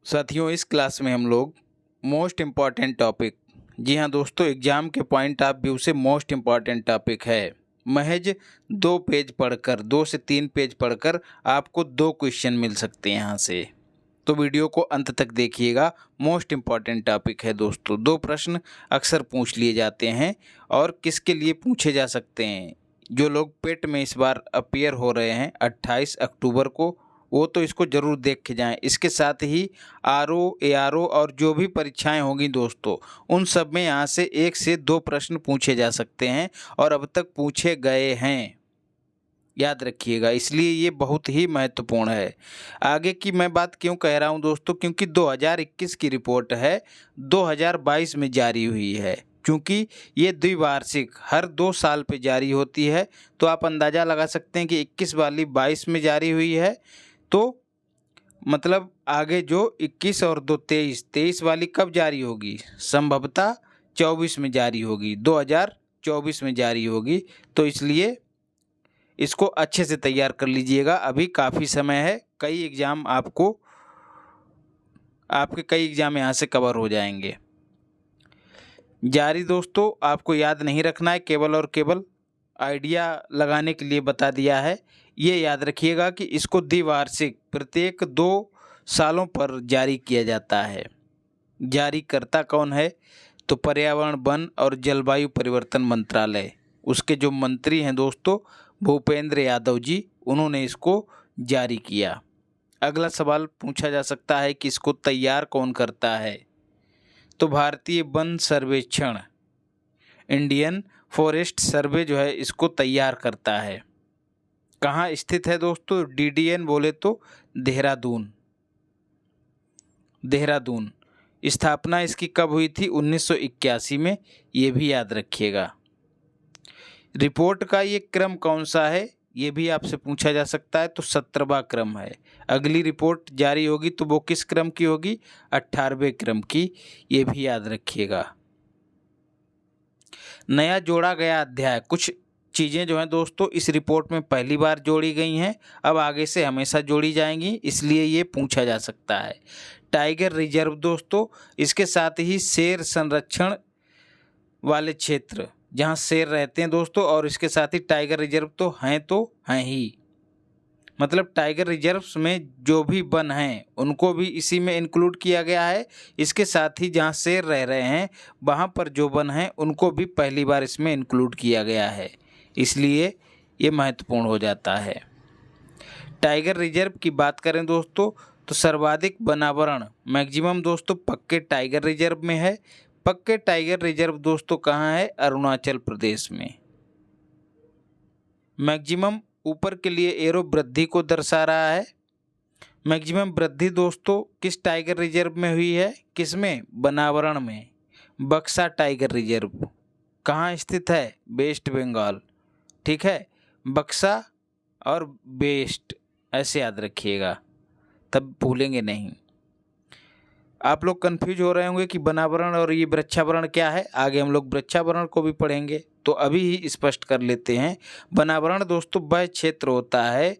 साथियों, इस क्लास में हम लोग मोस्ट इम्पॉर्टेंट टॉपिक, जी हाँ दोस्तों, एग्ज़ाम के पॉइंट ऑफ व्यू से मोस्ट इम्पॉर्टेंट टॉपिक है। महज 2 पेज पढ़कर, 2 से 3 पेज पढ़कर आपको 2 क्वेश्चन मिल सकते हैं यहाँ से। तो वीडियो को अंत तक देखिएगा। मोस्ट इम्पॉर्टेंट टॉपिक है दोस्तों। 2 प्रश्न अक्सर पूछ लिए जाते हैं और किसके लिए पूछे जा सकते हैं। जो लोग पेट में इस बार अपीयर हो रहे हैं 28 अक्टूबर को, वो तो इसको ज़रूर देख के जाएं। इसके साथ ही आरओ, एआरओ और जो भी परीक्षाएं होंगी दोस्तों, उन सब में यहाँ से 1 से 2 प्रश्न पूछे जा सकते हैं और अब तक पूछे गए हैं। याद रखिएगा, इसलिए ये बहुत ही महत्वपूर्ण है। आगे की मैं बात क्यों कह रहा हूँ दोस्तों, क्योंकि 2021 की रिपोर्ट है, 2022 में जारी हुई है। क्योंकि ये द्विवार्षिक हर 2 साल पे जारी होती है, तो आप अंदाज़ा लगा सकते हैं कि 21 वाली 22 में जारी हुई है, तो मतलब आगे जो 21 और 2 23, 23 वाली कब जारी होगी? संभवतः 24 में जारी होगी, 2024 में जारी होगी। तो इसलिए इसको अच्छे से तैयार कर लीजिएगा, अभी काफ़ी समय है। आपके कई एग्ज़ाम यहाँ से कवर हो जाएंगे। जारी दोस्तों, आपको याद नहीं रखना है, केवल और केवल आइडिया लगाने के लिए बता दिया है। ये याद रखिएगा कि इसको द्विवार्षिक प्रत्येक 2 सालों पर जारी किया जाता है। जारीकर्ता कौन है? तो पर्यावरण, वन और जलवायु परिवर्तन मंत्रालय, उसके जो मंत्री हैं दोस्तों, भूपेंद्र यादव जी, उन्होंने इसको जारी किया। अगला सवाल पूछा जा सकता है कि इसको तैयार कौन करता है? तो भारतीय वन सर्वेक्षण, इंडियन फॉरेस्ट सर्वे जो है इसको तैयार करता है। कहाँ स्थित है दोस्तों? डीडीएन बोले तो देहरादून। स्थापना इसकी कब हुई थी? 1981 में, ये भी याद रखिएगा। रिपोर्ट का ये क्रम कौन सा है, ये भी आपसे पूछा जा सकता है। तो 17वां क्रम है। अगली रिपोर्ट जारी होगी तो वो किस क्रम की होगी? 18वें क्रम की, ये भी याद रखिएगा। नया जोड़ा गया अध्याय, कुछ चीज़ें जो हैं दोस्तों इस रिपोर्ट में पहली बार जोड़ी गई हैं, अब आगे से हमेशा जोड़ी जाएंगी, इसलिए ये पूछा जा सकता है। टाइगर रिजर्व दोस्तों, इसके साथ ही शेर संरक्षण वाले क्षेत्र जहाँ शेर रहते हैं दोस्तों, और इसके साथ ही टाइगर रिजर्व तो हैं ही। मतलब टाइगर रिजर्व्स में जो भी वन हैं उनको भी इसी में इंक्लूड किया गया है। इसके साथ ही जहाँ शेर रह रहे हैं वहाँ पर जो वन हैं उनको भी पहली बार इसमें इंक्लूड किया गया है, इसलिए ये महत्वपूर्ण हो जाता है। टाइगर रिजर्व की बात करें दोस्तों, तो सर्वाधिक वनावरण मैक्सिमम दोस्तों पक्के टाइगर रिजर्व में है। पक्के टाइगर रिजर्व दोस्तों कहाँ है? अरुणाचल प्रदेश में। मैक्सिमम ऊपर के लिए एरो वृद्धि को दर्शा रहा है। मैक्सिमम वृद्धि दोस्तों किस टाइगर रिजर्व में हुई है? किसमें? वनावरण में। बक्सा टाइगर रिजर्व कहाँ स्थित है? वेस्ट बंगाल। ठीक है, बक्सा और वेस्ट, ऐसे याद रखिएगा, तब भूलेंगे नहीं। आप लोग कंफ्यूज हो रहे होंगे कि वनावरण और ये वृक्षावरण क्या है। आगे हम लोग वृक्षावरण को भी पढ़ेंगे, तो अभी ही स्पष्ट कर लेते हैं। वनावरण दोस्तों वह क्षेत्र होता है,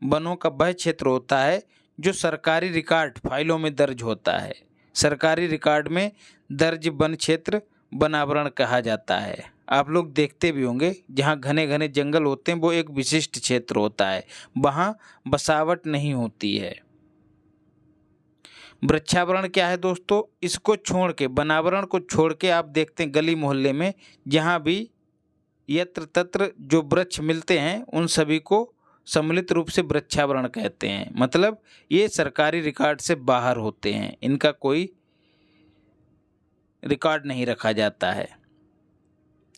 वनों का वह क्षेत्र होता है जो सरकारी रिकॉर्ड फाइलों में दर्ज होता है। सरकारी रिकॉर्ड में दर्ज वन क्षेत्र वनावरण कहा जाता है। आप लोग देखते भी होंगे जहाँ घने घने जंगल होते हैं वो एक विशिष्ट क्षेत्र होता है, वहाँ बसावट नहीं होती है। वृक्षावरण क्या है दोस्तों? इसको छोड़ के, वनावरण को छोड़ के आप देखते हैं गली मोहल्ले में जहाँ भी यत्र तत्र जो वृक्ष मिलते हैं उन सभी को सम्मिलित रूप से वृक्षावरण कहते हैं। मतलब ये सरकारी रिकॉर्ड से बाहर होते हैं, इनका कोई रिकॉर्ड नहीं रखा जाता है।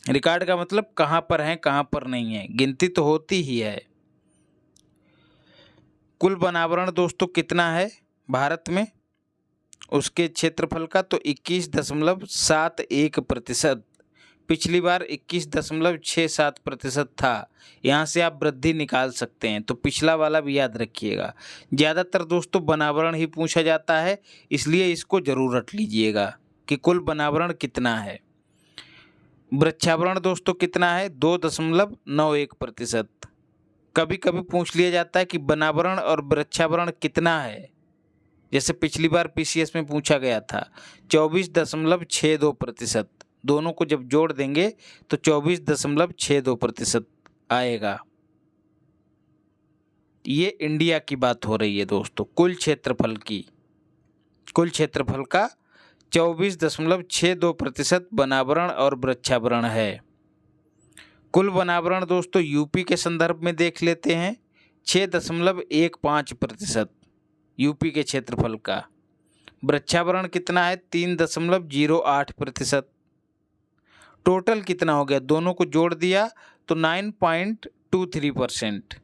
रिकॉर्ड का मतलब कहाँ पर है कहाँ पर नहीं है, गिनती तो होती ही है। कुल वनावरण दोस्तों कितना है भारत में, उसके क्षेत्रफल का? तो 21.71%। पिछली बार 21.67% था। यहाँ से आप वृद्धि निकाल सकते हैं, तो पिछला वाला भी याद रखिएगा। ज़्यादातर दोस्तों वनावरण ही पूछा जाता है, इसलिए इसको ज़रूर रट लीजिएगा कि कुल वनावरण कितना है। वृक्षावरण दोस्तों कितना है? 2.91%। कभी कभी पूछ लिया जाता है कि वनावरण और वृक्षावरण कितना है, जैसे पिछली बार पीसीएस में पूछा गया था 24.62%, दोनों को जब जोड़ देंगे तो 24.62% आएगा। ये इंडिया की बात हो रही है दोस्तों, कुल क्षेत्रफल की। कुल क्षेत्रफल का 24.62% वनावरण और वृक्षावरण है। कुल वनावरण दोस्तों यूपी के संदर्भ में देख लेते हैं, 6.15% यूपी के क्षेत्रफल का। वृक्षावरण कितना है? 3.08%। टोटल कितना हो गया? दोनों को जोड़ दिया तो 9.23%।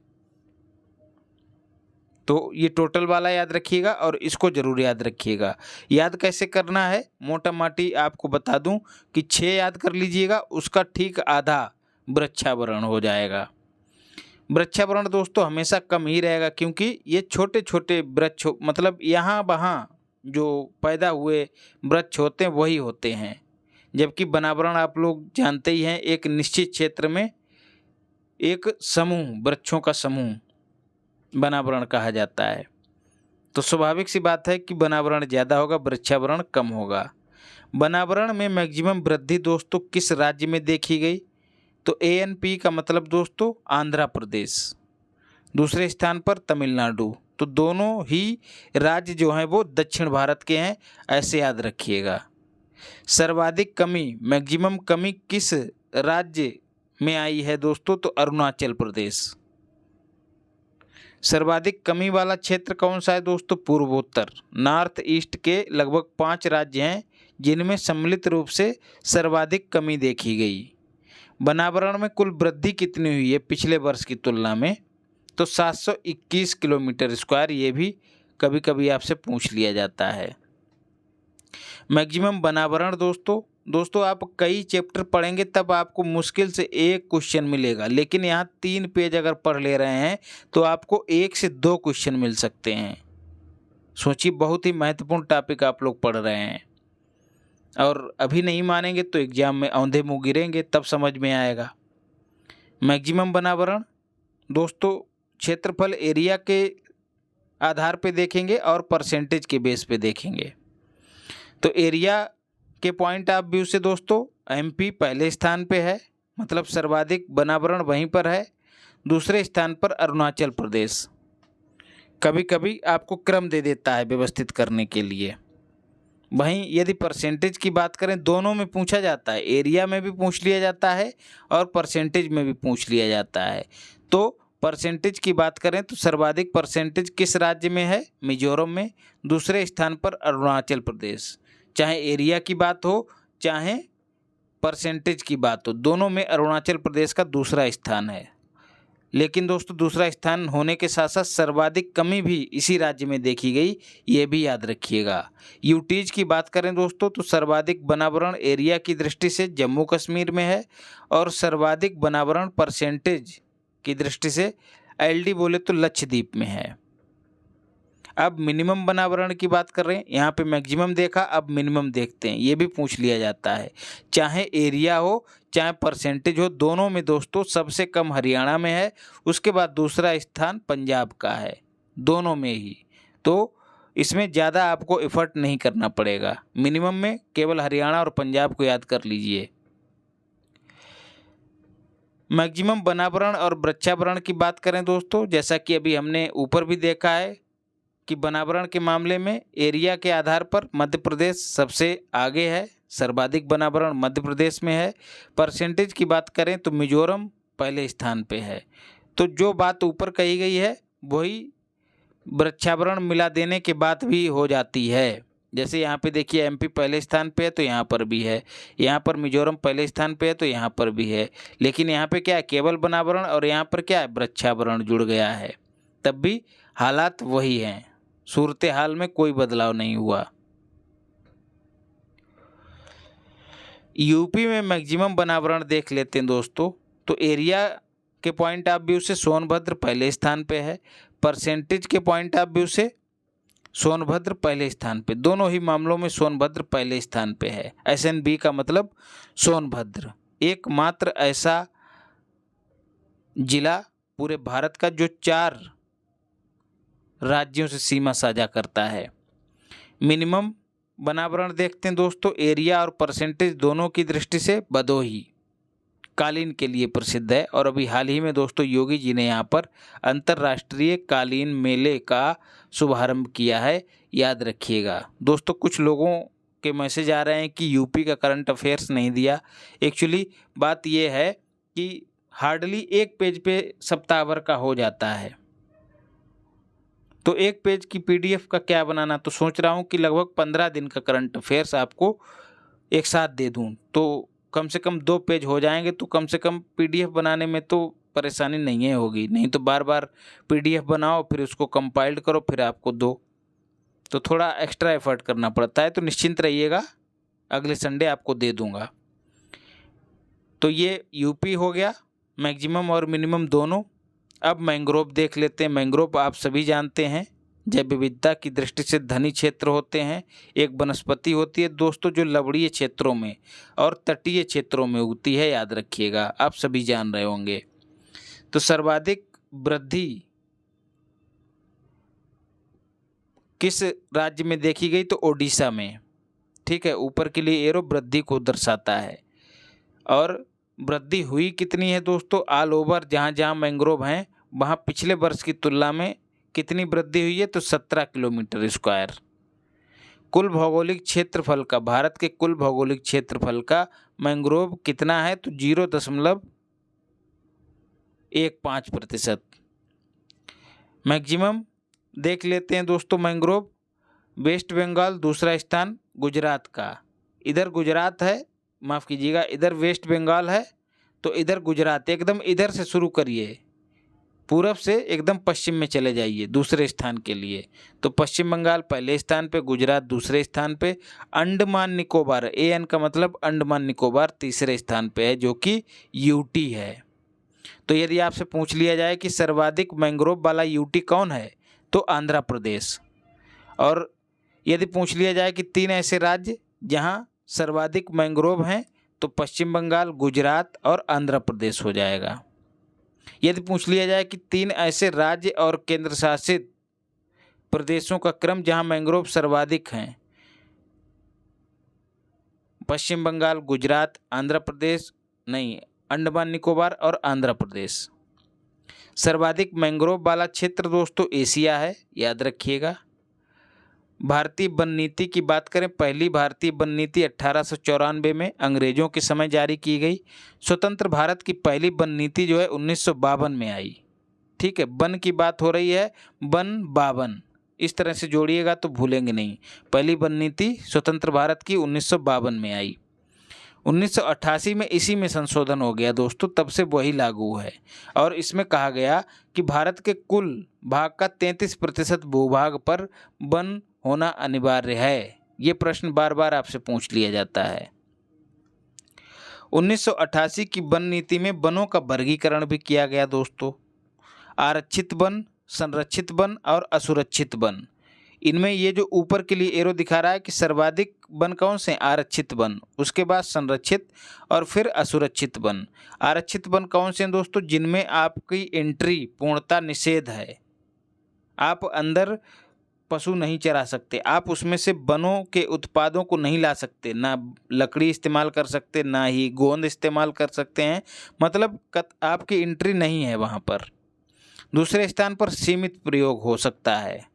तो ये टोटल वाला याद रखिएगा और इसको जरूर याद रखिएगा। याद कैसे करना है? मोटा माटी आपको बता दूं कि 6 याद कर लीजिएगा, उसका ठीक आधा वृक्षावरण हो जाएगा। वृक्षावरण दोस्तों हमेशा कम ही रहेगा, क्योंकि ये छोटे छोटे वृक्ष मतलब यहाँ वहाँ जो पैदा हुए वृक्ष होते हैं वही होते हैं। जबकि वनावरण आप लोग जानते ही हैं, एक निश्चित क्षेत्र में एक समूह, वृक्षों का समूह वनावरण कहा जाता है। तो स्वाभाविक सी बात है कि वनावरण ज़्यादा होगा, वृक्षावरण कम होगा। वनावरण में मैक्सिमम वृद्धि दोस्तों किस राज्य में देखी गई? तो ANP का मतलब दोस्तों आंध्र प्रदेश, दूसरे स्थान पर तमिलनाडु। तो दोनों ही राज्य जो हैं वो दक्षिण भारत के हैं, ऐसे याद रखिएगा। सर्वाधिक कमी, मैक्सिमम कमी किस राज्य में आई है दोस्तों? तो अरुणाचल प्रदेश। सर्वाधिक कमी वाला क्षेत्र कौन सा है दोस्तों? पूर्वोत्तर, नॉर्थ ईस्ट के लगभग 5 राज्य हैं जिनमें सम्मिलित रूप से सर्वाधिक कमी देखी गई। वनावरण में कुल वृद्धि कितनी हुई है पिछले वर्ष की तुलना में? तो 721 किलोमीटर स्क्वायर। ये भी कभी कभी आपसे पूछ लिया जाता है। मैक्सिमम वनावरण दोस्तों आप कई चैप्टर पढ़ेंगे तब आपको मुश्किल से एक क्वेश्चन मिलेगा, लेकिन यहाँ 3 पेज अगर पढ़ ले रहे हैं तो आपको 1 से 2 क्वेश्चन मिल सकते हैं। सोचिए, बहुत ही महत्वपूर्ण टॉपिक आप लोग पढ़ रहे हैं, और अभी नहीं मानेंगे तो एग्जाम में औंधे मुँह गिरेंगे, तब समझ में आएगा। मैक्सिमम वनावरण दोस्तों क्षेत्रफल एरिया के आधार पे देखेंगे और परसेंटेज के बेस पे देखेंगे। तो एरिया के पॉइंट ऑफ व्यू से दोस्तों MP पहले स्थान पे है, मतलब सर्वाधिक वनावरण वहीं पर है। दूसरे स्थान पर अरुणाचल प्रदेश। कभी कभी आपको क्रम दे देता है व्यवस्थित करने के लिए। वहीं यदि परसेंटेज की बात करें, दोनों में पूछा जाता है, एरिया में भी पूछ लिया जाता है और परसेंटेज में भी पूछ लिया जाता है। तो परसेंटेज की बात करें तो सर्वाधिक परसेंटेज किस राज्य में है? मिजोरम में। दूसरे स्थान पर अरुणाचल प्रदेश। चाहे एरिया की बात हो चाहे परसेंटेज की बात हो, दोनों में अरुणाचल प्रदेश का दूसरा स्थान है। लेकिन दोस्तों दूसरा स्थान होने के साथ साथ सर्वाधिक कमी भी इसी राज्य में देखी गई, ये भी याद रखिएगा। यूटीज की बात करें दोस्तों तो सर्वाधिक वनावरण एरिया की दृष्टि से जम्मू कश्मीर में है, और सर्वाधिक वनावरण परसेंटेज की दृष्टि से LD बोले तो लक्षद्वीप में है। अब मिनिमम वनावरण की बात कर रहे हैं, यहाँ पे मैक्सिमम देखा, अब मिनिमम देखते हैं। ये भी पूछ लिया जाता है, चाहे एरिया हो चाहे परसेंटेज हो, दोनों में दोस्तों सबसे कम हरियाणा में है, उसके बाद दूसरा स्थान पंजाब का है, दोनों में ही। तो इसमें ज़्यादा आपको एफर्ट नहीं करना पड़ेगा, मिनिमम में केवल हरियाणा और पंजाब को याद कर लीजिए। मैक्सिमम वनावरण और वृक्षावरण की बात करें दोस्तों, जैसा कि अभी हमने ऊपर भी देखा है कि वनावरण के मामले में एरिया के आधार पर मध्य प्रदेश सबसे आगे है, सर्वाधिक वनावरण मध्य प्रदेश में है। परसेंटेज की बात करें तो मिजोरम पहले स्थान पे है। तो जो बात ऊपर कही गई है वही वृक्षावरण मिला देने के बाद भी हो जाती है। जैसे यहाँ पे देखिए MP पहले स्थान पे है तो यहाँ पर भी है, यहाँ पर मिजोरम पहले स्थान पे है तो यहाँ पर भी है, लेकिन यहाँ पे क्या है, केवल वनावरण, और यहाँ पर क्या है, वृक्षावरण जुड़ गया है। तब भी हालात वही हैं, सूरत हाल में कोई बदलाव नहीं हुआ। यूपी में मैक्सिमम वनावरण देख लेते हैं दोस्तों, तो एरिया के पॉइंट ऑफ व्यू से सोनभद्र पहले स्थान पे है, परसेंटेज के पॉइंट ऑफ व्यू से सोनभद्र पहले स्थान पे, दोनों ही मामलों में सोनभद्र पहले स्थान पे है। SNB का मतलब सोनभद्र, एकमात्र ऐसा जिला पूरे भारत का जो 4 राज्यों से सीमा साझा करता है। मिनिमम वनावरण देखते हैं दोस्तों, एरिया और परसेंटेज दोनों की दृष्टि से भदोही कालीन के लिए प्रसिद्ध है। और अभी हाल ही में दोस्तों योगी जी ने यहाँ पर अंतर्राष्ट्रीय कालीन मेले का शुभारंभ किया है, याद रखिएगा दोस्तों। कुछ लोगों के मैसेज आ रहे हैं कि यूपी का करंट अफेयर्स नहीं दिया। एक्चुअली बात यह है कि हार्डली एक पेज पे सप्ताह भर का हो जाता है, तो एक पेज की पीडीएफ का क्या बनाना। तो सोच रहा हूँ कि लगभग 15 दिन का करंट अफेयर्स आपको एक साथ दे दूँ, तो कम से कम 2 पेज हो जाएंगे। तो कम से कम पीडीएफ बनाने में तो परेशानी नहीं होगी, नहीं तो बार बार पीडीएफ बनाओ, फिर उसको कंपाइल्ड करो, फिर आपको दो, तो थोड़ा एक्स्ट्रा एफर्ट करना पड़ता है। तो निश्चिंत रहिएगा, अगले संडे आपको दे दूंगा। तो ये यूपी हो गया, मैक्सिमम और मिनिमम दोनों। अब मैंग्रोव देख लेते हैं। मैंग्रोव आप सभी जानते हैं जैव विविधता की दृष्टि से धनी क्षेत्र होते हैं। एक वनस्पति होती है दोस्तों जो लवणीय क्षेत्रों में और तटीय क्षेत्रों में उगती है, याद रखिएगा, आप सभी जान रहे होंगे। तो सर्वाधिक वृद्धि किस राज्य में देखी गई? तो ओडिशा में। ठीक है, ऊपर के लिए एरो वृद्धि को दर्शाता है। और वृद्धि हुई कितनी है दोस्तों? ऑल ओवर जहाँ जहाँ मैंग्रोव हैं वहाँ पिछले वर्ष की तुलना में कितनी वृद्धि हुई है? तो 17 किलोमीटर स्क्वायर। कुल भौगोलिक क्षेत्रफल का, भारत के कुल भौगोलिक क्षेत्रफल का मैंग्रोव कितना है? तो 0.15%। मैक्सिमम देख लेते हैं दोस्तों मैंग्रोव। वेस्ट बंगाल दूसरा स्थान गुजरात का, इधर गुजरात है, माफ़ कीजिएगा, इधर वेस्ट बंगाल है, तो इधर गुजरात। एकदम इधर से शुरू करिए, पूरब से एकदम पश्चिम में चले जाइए दूसरे स्थान के लिए। तो पश्चिम बंगाल पहले स्थान पे, गुजरात दूसरे स्थान पे, अंडमान निकोबार, AN का मतलब अंडमान निकोबार तीसरे स्थान पे है, जो कि यूटी है। तो यदि आपसे पूछ लिया जाए कि सर्वाधिक मैंग्रोव वाला यूटी कौन है? तो आंध्र प्रदेश। और यदि पूछ लिया जाए कि 3 ऐसे राज्य जहां सर्वाधिक मैंग्रोव हैं, तो पश्चिम बंगाल, गुजरात और आंध्र प्रदेश हो जाएगा। यदि पूछ लिया जाए कि 3 ऐसे राज्य और केंद्र शासित प्रदेशों का क्रम जहां मैंग्रोव सर्वाधिक हैं, पश्चिम बंगाल, गुजरात, आंध्र प्रदेश, नहीं, अंडमान निकोबार और आंध्र प्रदेश। सर्वाधिक मैंग्रोव वाला क्षेत्र दोस्तों एशिया है, याद रखिएगा। भारतीय वन नीति की बात करें, पहली भारतीय वन नीति 1894 में अंग्रेजों के समय जारी की गई। स्वतंत्र भारत की पहली वन नीति जो है 1952 में आई। ठीक है, वन की बात हो रही है, वन 52, इस तरह से जोड़िएगा तो भूलेंगे नहीं। पहली वन नीति स्वतंत्र भारत की 1952 में आई। 1988 में इसी में संशोधन हो गया दोस्तों, तब से वही लागू है। और इसमें कहा गया कि भारत के कुल भाग का 33% भूभाग पर वन होना अनिवार्य है। ये प्रश्न बार बार आपसे पूछ लिया जाता है। 1988 की वन नीति में वनों का वर्गीकरण भी किया गया दोस्तों, आरक्षित वन, संरक्षित वन और असुरक्षित वन। इनमें ये जो ऊपर के लिए एरो दिखा रहा है कि सर्वाधिक वन कौन से? आरक्षित वन, उसके बाद संरक्षित और फिर असुरक्षित वन। आरक्षित वन कौन से हैं दोस्तों? जिनमें आपकी एंट्री पूर्णतः निषेध है, आप अंदर पशु नहीं चरा सकते, आप उसमें से वनों के उत्पादों को नहीं ला सकते, ना लकड़ी इस्तेमाल कर सकते, ना ही गोंद इस्तेमाल कर सकते हैं, मतलब आपकी एंट्री नहीं है वहाँ पर। दूसरे स्थान पर सीमित प्रयोग हो सकता है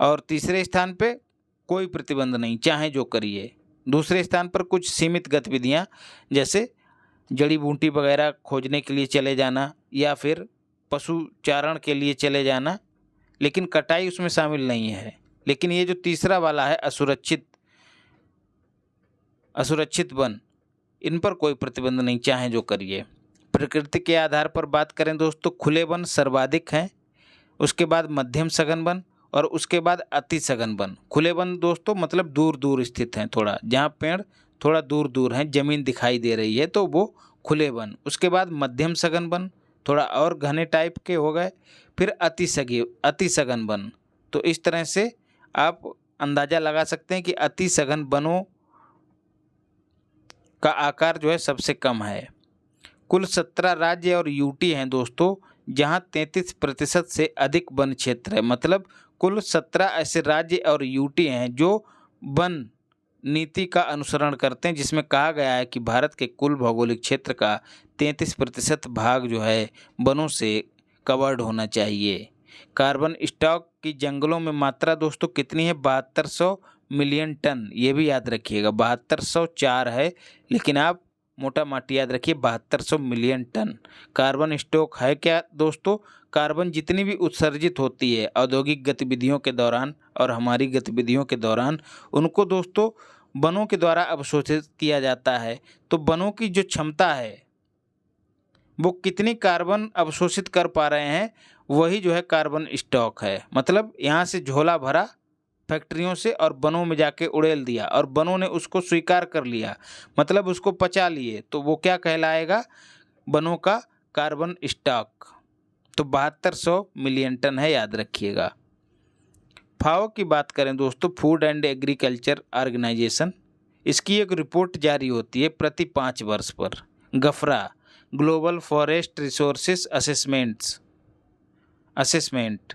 और तीसरे स्थान पे कोई प्रतिबंध नहीं, चाहे जो करिए। दूसरे स्थान पर कुछ सीमित गतिविधियाँ, जैसे जड़ी बूटी वगैरह खोजने के लिए चले जाना या फिर पशु चारण के लिए चले जाना, लेकिन कटाई उसमें शामिल नहीं है। लेकिन ये जो तीसरा वाला है असुरक्षित वन, इन पर कोई प्रतिबंध नहीं, चाहे जो करिए। प्रकृति के आधार पर बात करें दोस्तों, खुले वन सर्वाधिक हैं, उसके बाद मध्यम सघन वन और उसके बाद अति सघन वन। खुले वन दोस्तों मतलब दूर दूर स्थित हैं, थोड़ा जहाँ पेड़ थोड़ा दूर दूर हैं, जमीन दिखाई दे रही है, तो वो खुले वन। उसके बाद मध्यम सघन वन, थोड़ा और घने टाइप के हो गए, फिर अति सघन वन। तो इस तरह से आप अंदाज़ा लगा सकते हैं कि अति सघन वनों का आकार जो है सबसे कम है। कुल 17 राज्य और यूटी हैं दोस्तों, जहां 33% से अधिक वन क्षेत्र है, मतलब कुल 17 ऐसे राज्य और यूटी हैं जो वन नीति का अनुसरण करते हैं, जिसमें कहा गया है कि भारत के कुल भौगोलिक क्षेत्र का 33% भाग जो है वनों से कवर्ड होना चाहिए। कार्बन स्टॉक की जंगलों में मात्रा दोस्तों कितनी है? 7200 मिलियन टन। ये भी याद रखिएगा, 7204 है, लेकिन आप मोटा माटी याद रखिए 7200 मिलियन टन कार्बन स्टॉक है। क्या दोस्तों? कार्बन जितनी भी उत्सर्जित होती है औद्योगिक गतिविधियों के दौरान और हमारी गतिविधियों के दौरान, उनको दोस्तों वनों के द्वारा अवशोषित किया जाता है। तो वनों की जो क्षमता है वो कितनी कार्बन अवशोषित कर पा रहे हैं, वही जो है कार्बन स्टॉक है। मतलब यहाँ से झोला भरा फैक्ट्रियों से और वनों में जाके उड़ेल दिया और वनों ने उसको स्वीकार कर लिया, मतलब उसको पचा लिए, तो वो क्या कहलाएगा? वनों का कार्बन स्टॉक। तो 7200 मिलियन टन है, याद रखिएगा। फाओ की बात करें दोस्तों, फूड एंड एग्रीकल्चर ऑर्गेनाइजेशन, इसकी एक रिपोर्ट जारी होती है प्रति 5 वर्ष पर। गफरा ग्लोबल फॉरेस्ट रिसोर्सेस असेसमेंट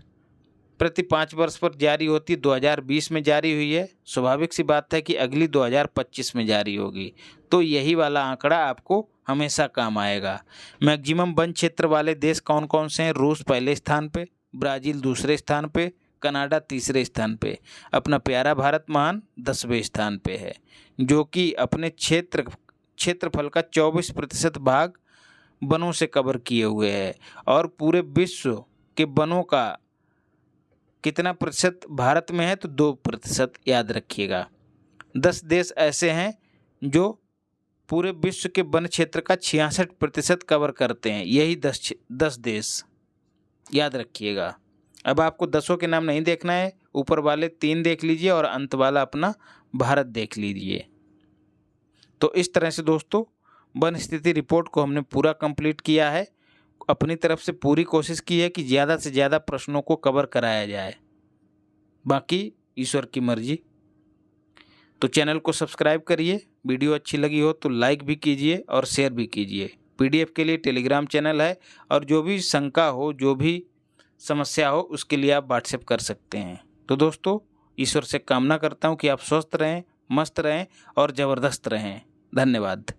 प्रति 5 वर्ष पर जारी होती है। 2020 में जारी हुई है। स्वाभाविक सी बात है कि अगली 2025 में जारी होगी। तो यही वाला आंकड़ा आपको हमेशा काम आएगा। मैक्सिमम वन क्षेत्र वाले देश कौन कौन से हैं? रूस पहले स्थान पे, ब्राज़ील दूसरे स्थान पे, कनाडा तीसरे स्थान पे, अपना प्यारा भारत महान 10वें स्थान पे है, जो कि अपने क्षेत्रफल का 24% भाग वनों से कवर किए हुए है। और पूरे विश्व के वनों का कितना प्रतिशत भारत में है? तो 2%, याद रखिएगा। 10 देश ऐसे हैं जो पूरे विश्व के वन क्षेत्र का 66% कवर करते हैं, यही 10 देश, याद रखिएगा। अब आपको 10 के नाम नहीं देखना है, ऊपर वाले 3 देख लीजिए और अंत वाला अपना भारत देख लीजिए। तो इस तरह से दोस्तों वन स्थिति रिपोर्ट को हमने पूरा कंप्लीट किया है। अपनी तरफ से पूरी कोशिश की है कि ज़्यादा से ज़्यादा प्रश्नों को कवर कराया जाए, बाकी ईश्वर की मर्जी। तो चैनल को सब्सक्राइब करिए, वीडियो अच्छी लगी हो तो लाइक भी कीजिए और शेयर भी कीजिए। पीडीएफ के लिए टेलीग्राम चैनल है, और जो भी शंका हो, जो भी समस्या हो, उसके लिए आप व्हाट्सएप कर सकते हैं। तो दोस्तों ईश्वर से कामना करता हूँ कि आप स्वस्थ रहें, मस्त रहें और ज़बरदस्त रहें। धन्यवाद।